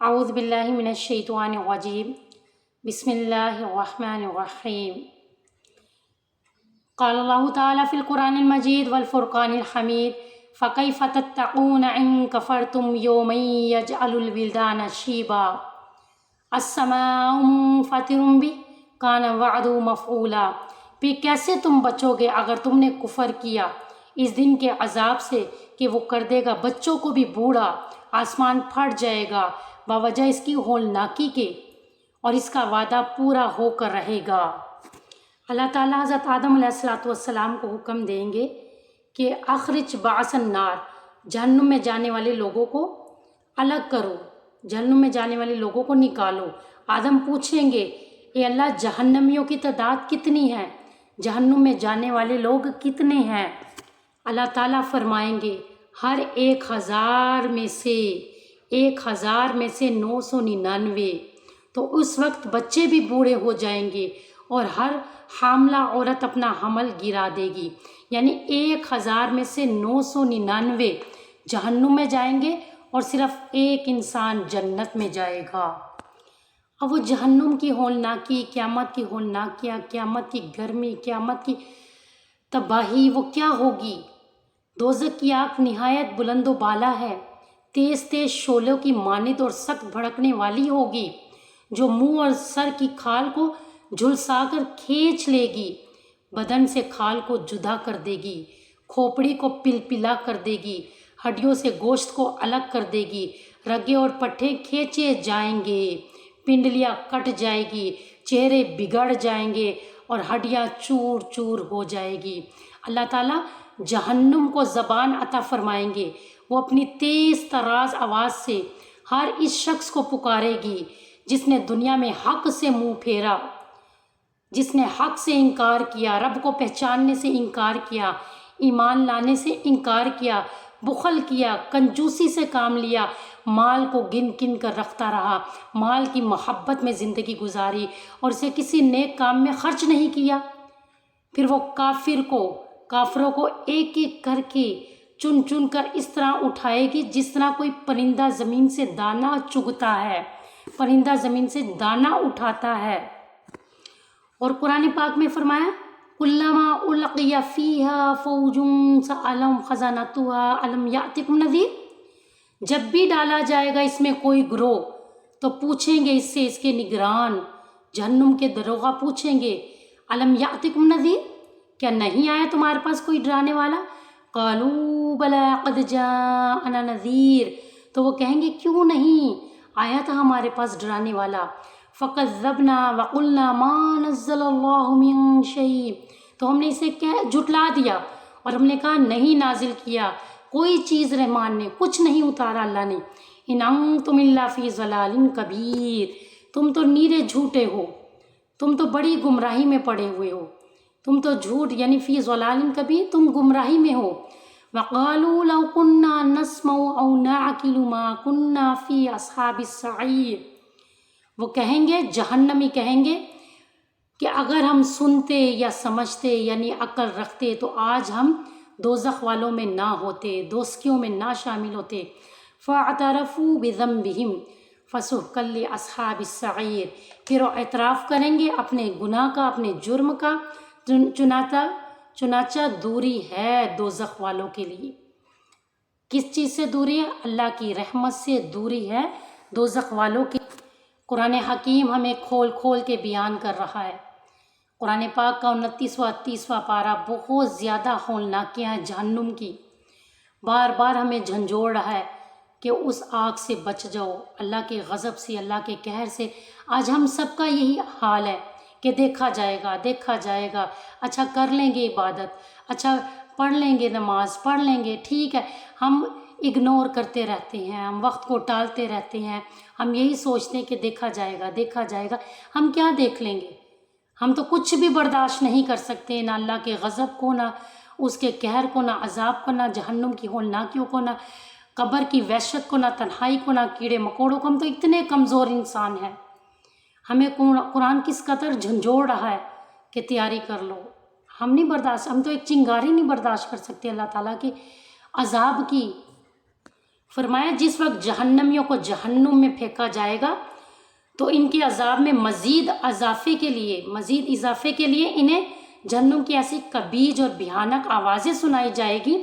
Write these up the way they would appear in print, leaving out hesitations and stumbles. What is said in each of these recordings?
اعوذ باللہ من الشیطان الرجیم بسم اللہ الرحمن الرحیم قال اللہ تعالیٰ فی القرآن المجید والفرقان الحمید فکیف تتقون ان کفرتم یوما یجعل الولدان شیبا السماء منفطر به کان وعده مفعولا۔ پھر کیسے تم بچو گے اگر تم نے کفر کیا اس دن کے عذاب سے کہ وہ کر دے گا بچوں کو بھی بوڑھا، آسمان پھٹ جائے گا باوجہ اس کی ہولناکی کے، اور اس کا وعدہ پورا ہو کر رہے گا۔ اللہ تعالیٰ حضرت آدم علیہ السلام کو حکم دیں گے کہ اخرج بعث النار، جہنم میں جانے والے لوگوں کو الگ کرو، جہنم میں جانے والے لوگوں کو نکالو۔ آدم پوچھیں گے اے اللہ جہنمیوں کی تعداد کتنی ہے، جہنم میں جانے والے لوگ کتنے ہیں؟ اللہ تعالیٰ فرمائیں گے ہر 1000 میں سے 999۔ تو اس وقت بچے بھی بوڑھے ہو جائیں گے اور ہر حاملہ عورت اپنا حمل گرا دے گی، یعنی 1000 میں سے 999 جہنم میں جائیں گے اور صرف ایک انسان جنت میں جائے گا۔ اب وہ جہنم کی ہولناکی، قیامت کی ہولناکیاں، قیامت کی گرمی، قیامت کی تباہی وہ کیا ہوگی؟ دوزخ کی آگ نہایت بلند و بالا ہے، تیز تیز شعلوں کی مانند اور سخت بھڑکنے والی ہوگی، جو منہ اور سر کی کھال کو جھلسا کر کھینچ لے گی، بدن سے کھال کو جدا کر دے گی، کھوپڑی کو پلپلا کر دے گی، ہڈیوں سے گوشت کو الگ کر دے گی، رگے اور پٹھے کھینچے جائیں گے، پنڈلیاں کٹ جائے گی، چہرے بگڑ جائیں گے اور ہڈیاں چور چور ہو جائے گی۔ اللہ تعالیٰ جہنم کو زبان عطا فرمائیں گے، وہ اپنی تیز تراز آواز سے ہر اس شخص کو پکارے گی جس نے دنیا میں حق سے منہ پھیرا، جس نے حق سے انکار کیا، رب کو پہچاننے سے انکار کیا، ایمان لانے سے انکار کیا، بخل کیا، کنجوسی سے کام لیا، مال کو گن گن کر رکھتا رہا، مال کی محبت میں زندگی گزاری اور اسے کسی نیک کام میں خرچ نہیں کیا۔ پھر وہ کافروں کو ایک ایک کر کے چن چن کر اس طرح اٹھائے گی جس طرح کوئی پرندہ زمین سے دانہ چگتا ہے، پرندہ زمین سے دانہ اٹھاتا ہے۔ اور قرآن پاک میں فرمایا کلما القی فیہا فوج سألہم خزانتہا الم یأتکم نذیر، جب بھی ڈالا جائے گا اس میں کوئی گروہ تو پوچھیں گے اس سے اس کے نگران، جہنم کے دروغہ پوچھیں گے الم یأتکم نذیر، کیا نہیں آیا تمہارے پاس کوئی ڈرانے والا؟ قالوا بلی قد جاءنا نذیر، تو وہ کہیں گے کیوں نہیں آیا تھا ہمارے پاس ڈرانے والا۔ فکذبنا وقلنا ما نزل اللہ من شیء، تو ہم نے اسے جھٹلا دیا اور ہم نے کہا نہیں نازل کیا کوئی چیز، رحمان نے کچھ نہیں اتارا اللہ نے۔ ان انتم الا فی ضلال کبیر، تم تو نیرے جھوٹے ہو، تم تو بڑی گمراہی میں پڑے ہوئے ہو، تم تو جھوٹ یعنی فی ضلال کبیر، تم گمراہی میں ہو۔ وقالوا لو كنا نسمع او نعقل ما كنا فی اصحاب السعیر، وہ کہیں گے، جہنمی کہیں گے کہ اگر ہم سنتے یا سمجھتے یعنی عقل رکھتے تو آج ہم دوزخ والوں میں نہ ہوتے، دوزخیوں میں نہ شامل ہوتے۔ فاعترفوا بذنبہم فسحقا لاصحاب السعیر، پھر وہ اعتراف کریں گے اپنے گناہ کا، اپنے جرم کا، چنانچہ دوری ہے دوزخ والوں کے لیے۔ کس چیز سے دوری ہے؟ اللہ کی رحمت سے دوری ہے دوزخ والوں کی۔ قرآن حکیم ہمیں کھول کھول کے بیان کر رہا ہے۔ قرآن پاک کا 29واں 30واں پارہ بہت زیادہ ہولناکیاں ہیں جہنم کی، بار بار ہمیں جھنجھوڑ رہا ہے کہ اس آگ سے بچ جاؤ، اللہ کے غضب سے، اللہ کے قہر سے۔ آج ہم سب کا یہی حال ہے کہ دیکھا جائے گا، اچھا کر لیں گے عبادت، اچھا پڑھ لیں گے نماز، پڑھ لیں گے، ٹھیک ہے، ہم اگنور کرتے رہتے ہیں، ہم وقت کو ٹالتے رہتے ہیں، ہم یہی سوچتے ہیں کہ دیکھا جائے گا۔ ہم کیا دیکھ لیں گے؟ ہم تو کچھ بھی برداشت نہیں کر سکتے، نہ اللہ کے غضب کو، نہ اس کے قہر کو، نہ عذاب کو، نہ جہنم کی ہولناکیوں کو، نہ قبر کی وحشت کو، نہ تنہائی کو، نہ کیڑے مکوڑوں کو۔ ہم تو اتنے کمزور انسان ہیں، ہمیں قرآن کس قدر جھنجھوڑ رہا ہے کہ تیاری کر لو۔ ہم تو ایک چنگاری نہیں برداشت کر سکتے اللہ تعالیٰ کے عذاب کی۔ فرمایا جس وقت جہنمیوں کو جہنم میں پھینکا جائے گا تو ان کے عذاب میں مزید اضافے کے لیے انہیں جہنم کی ایسی کبیج اور بھیانک آوازیں سنائی جائے گی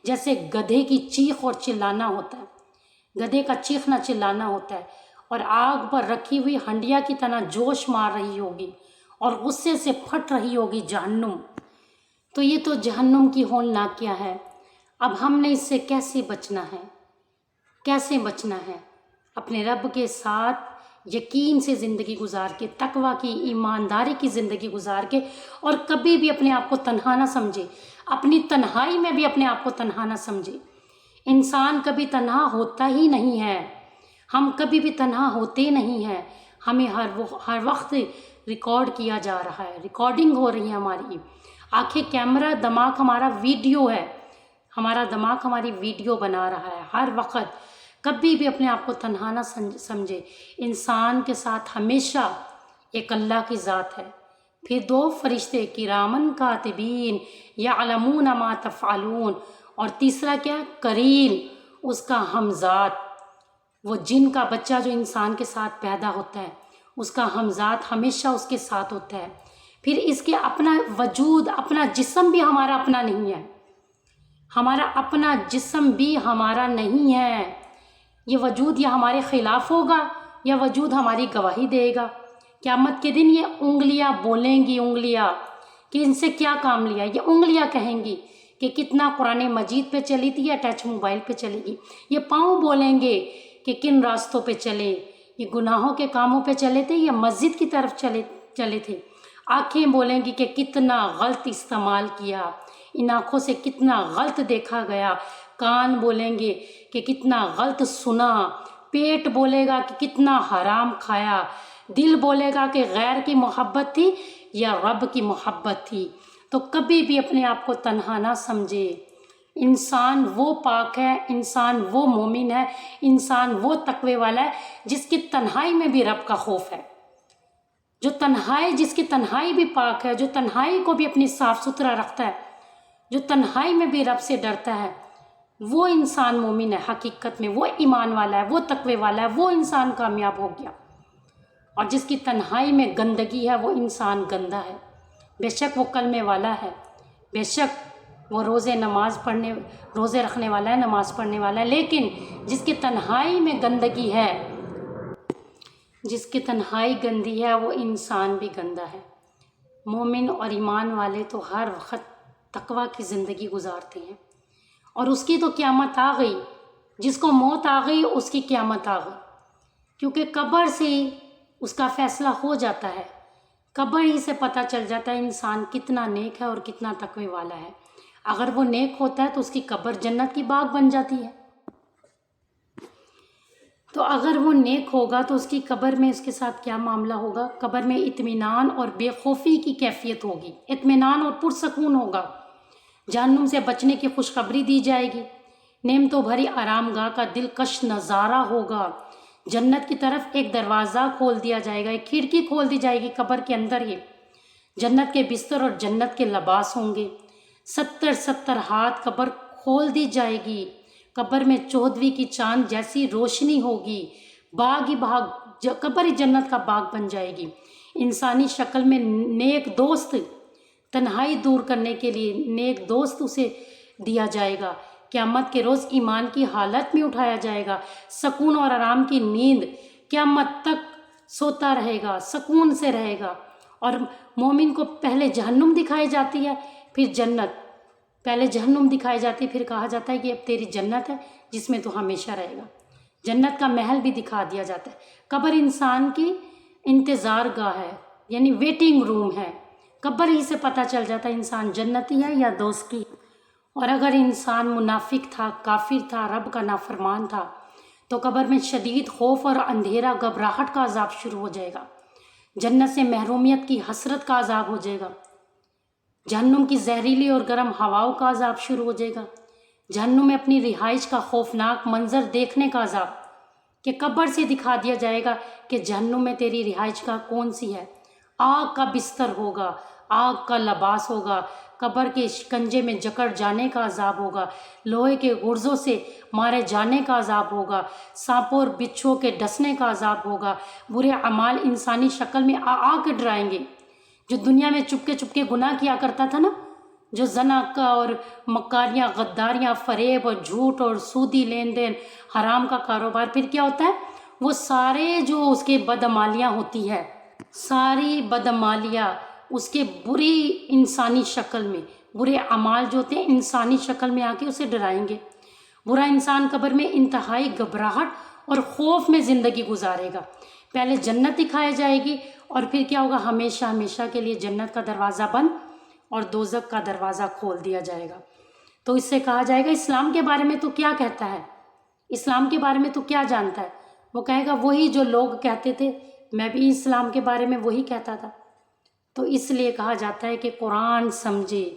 جیسے گدھے کی چیخ اور چلانا ہوتا ہے، گدھے کا چیخنا چلانا ہوتا ہے، اور آگ پر رکھی ہوئی ہنڈیا کی طرح جوش مار رہی ہوگی اور غصے سے پھٹ رہی ہوگی جہنم۔ تو یہ تو جہنم کی ہولناکیاں ہے۔ اب ہم نے اس سے کیسے بچنا ہے؟ اپنے رب کے ساتھ یقین سے زندگی گزار کے، تقوی کی، ایمانداری کی زندگی گزار کے، اور کبھی بھی اپنے آپ کو تنہا نہ سمجھے، اپنی تنہائی میں بھی اپنے آپ کو تنہا نہ سمجھے۔ انسان کبھی تنہا ہوتا ہی نہیں ہے، ہم کبھی بھی تنہا ہوتے نہیں ہیں، ہمیں ہر وقت ریکارڈ کیا جا رہا ہے، ریکارڈنگ ہو رہی ہے ہماری، آنکھیں کیمرہ، دماغ ہمارا ویڈیو ہے، ہمارا دماغ ہماری ویڈیو بنا رہا ہے ہر وقت۔ کبھی بھی اپنے آپ کو تنہا نہ سمجھے، انسان کے ساتھ ہمیشہ ایک اللہ کی ذات ہے، پھر 2 فرشتے کرامن کاتبین یعلمون ما تفعلون، اور تیسرا کیا؟ قرین، اس کا ہمزاد، وہ جن کا بچہ جو انسان کے ساتھ پیدا ہوتا ہے اس کا ہمزاد ہمیشہ اس کے ساتھ ہوتا ہے۔ پھر اس کے اپنا وجود، اپنا جسم بھی ہمارا اپنا نہیں ہے، ہمارا اپنا جسم بھی ہمارا نہیں ہے، یہ وجود یا ہمارے خلاف ہوگا یا وجود ہماری گواہی دے گا۔ قیامت کے دن یہ انگلیاں بولیں گی، انگلیاں کہ ان سے کیا کام لیا، یہ انگلیاں کہیں گی کہ کتنا قرآن مجید پہ چلی تھی یا ٹچ موبائل پہ چلے گی۔ یہ پاؤں بولیں گے کہ کن راستوں پہ چلے، یہ گناہوں کے کاموں پہ چلے تھے یا مسجد کی طرف چلے تھے۔ آنکھیں بولیں گی کہ کتنا غلط استعمال کیا، ان آنکھوں سے کتنا غلط دیکھا گیا۔ کان بولیں گے کہ کتنا غلط سنا، پیٹ بولے گا کہ کتنا حرام کھایا، دل بولے گا کہ غیر کی محبت تھی یا رب کی محبت تھی۔ تو کبھی بھی اپنے آپ کو تنہا نہ سمجھے، انسان وہ پاک ہے، انسان وہ مومن ہے، انسان وہ تقوی والا ہے جس کی تنہائی میں بھی رب کا خوف ہے، جس کی تنہائی بھی پاک ہے، جو تنہائی کو بھی اپنی صاف ستھرا رکھتا ہے، جو تنہائی میں بھی رب سے ڈرتا ہے، وہ انسان مومن ہے حقیقت میں، وہ ایمان والا ہے، وہ تقوی والا ہے، وہ انسان کامیاب ہو گیا۔ اور جس کی تنہائی میں گندگی ہے وہ انسان گندا ہے، بے شک وہ کلمے والا ہے، بے شک وہ روزے رکھنے والا ہے، نماز پڑھنے والا ہے، لیکن جس کی تنہائی میں گندگی ہے، جس کی تنہائی گندی ہے، وہ انسان بھی گندا ہے۔ مومن اور ایمان والے تو ہر وقت تقوی کی زندگی گزارتے ہیں، اور اس کی تو قیامت آ گئی، جس کو موت آ گئی اس کی قیامت آ گئی، کیونکہ قبر سے اس کا فیصلہ ہو جاتا ہے، قبر ہی سے پتہ چل جاتا ہے انسان کتنا نیک ہے اور کتنا تقوی والا ہے۔ اگر وہ نیک ہوتا ہے تو اس کی قبر جنت کی باغ بن جاتی ہے، تو اگر وہ نیک ہوگا تو اس کی قبر میں اس کے ساتھ کیا معاملہ ہوگا؟ قبر میں اطمینان اور بے خوفی کی کیفیت ہوگی، اطمینان اور پرسکون ہوگا، جہنم سے بچنے کی خوشخبری دی جائے گی، نعمتوں بھری آرام گاہ کا دلکش نظارہ ہوگا، جنت کی طرف ایک دروازہ کھول دیا جائے گا، ایک کھڑکی کھول دی جائے گی قبر کے اندر ہی، جنت کے بستر اور جنت کے لباس ہوں گے، 70 ہاتھ قبر کھول دی جائے گی، قبر میں 14ویں کی چاند جیسی روشنی ہوگی، باغ ہی باغ، قبر ہی جنت کا باغ بن جائے گی، انسانی شکل میں نیک دوست، تنہائی دور کرنے کے لیے نیک دوست اسے دیا جائے گا، قیامت کے روز ایمان کی حالت میں اٹھایا جائے گا، سکون اور آرام کی نیند، قیامت تک سوتا رہے گا، سکون سے رہے گا۔ اور مومن کو پہلے جہنم دکھائی جاتی ہے، پھر جنت، پہلے جہنم دکھائی جاتی ہے، پھر کہا جاتا ہے کہ اب تیری جنت ہے جس میں تو ہمیشہ رہے گا، جنت کا محل بھی دکھا دیا جاتا ہے۔ قبر انسان کی انتظار گاہ ہے، یعنی ویٹنگ روم ہے، قبر ہی سے پتہ چل جاتا ہے انسان جنتی ہے یا دوزخی۔ اور اگر انسان منافق تھا، کافر تھا، رب کا نافرمان تھا، تو قبر میں شدید خوف اور اندھیرا، گھبراہٹ کا عذاب شروع ہو جائے گا، جنت سے محرومیت کی حسرت کا عذاب ہو جائے گا، جہنم کی زہریلی اور گرم ہواؤں کا عذاب شروع ہو جائے گا، جہنم میں اپنی رہائش کا خوفناک منظر دیکھنے کا عذاب، کہ قبر سے دکھا دیا جائے گا کہ جہنم میں تیری رہائش کا کون سی ہے، آگ کا بستر ہوگا، آگ کا لباس ہوگا، قبر کے شکنجے میں جکڑ جانے کا عذاب ہوگا، لوہے کے غرزوں سے مارے جانے کا عذاب ہوگا، سانپوں اور بچھوؤں کے ڈسنے کا عذاب ہوگا۔ برے اعمال انسانی شکل میں آ کے ڈرائیں گے۔ جو دنیا میں چپ کے گناہ کیا کرتا تھا نا، جو زنا کا اور مکاریاں، غداریاں، فریب اور جھوٹ اور سودی لین دین، حرام کا کاروبار، پھر کیا ہوتا ہے؟ وہ سارے جو اس کے بدعمالیاں ہوتی ہے، ساری بدعمالیاں اس کے بری انسانی شکل میں، برے اعمال جو ہوتے ہیں انسانی شکل میں آ کے اسے ڈرائیں گے۔ برا انسان قبر میں انتہائی گھبراہٹ اور خوف میں زندگی گزارے گا۔ پہلے جنت دکھائی جائے گی اور پھر کیا ہوگا؟ ہمیشہ ہمیشہ کے لیے جنت کا دروازہ بند اور دوزخ کا دروازہ کھول دیا جائے گا۔ تو اس سے کہا جائے گا اسلام کے بارے میں تو کیا کہتا ہے؟ اسلام کے بارے میں تو کیا جانتا ہے؟ وہ کہے گا وہی جو لوگ کہتے تھے، میں بھی اسلام کے بارے میں وہی کہتا تھا۔ تو اس لیے کہا جاتا ہے کہ قرآن سمجھے،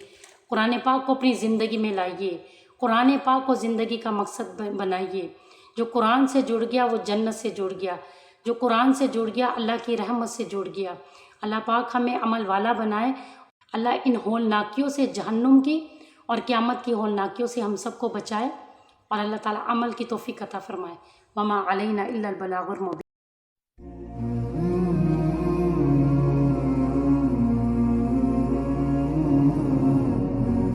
قرآن پاک کو اپنی زندگی میں لائیے، قرآن پاک کو زندگی کا مقصد بنائیے۔ جو قرآن سے جڑ گیا وہ جنت سے جڑ گیا، جو قرآن سے جڑ گیا اللہ کی رحمت سے جڑ گیا۔ اللہ پاک ہمیں عمل والا بنائے۔ اللہ ان ہولناکیوں سے، جہنم کی اور قیامت کی ہولناکیوں سے ہم سب کو بچائے، اور اللہ تعالیٰ عمل کی توفیق عطا فرمائے۔ وما علینا الا البلاغ المبین۔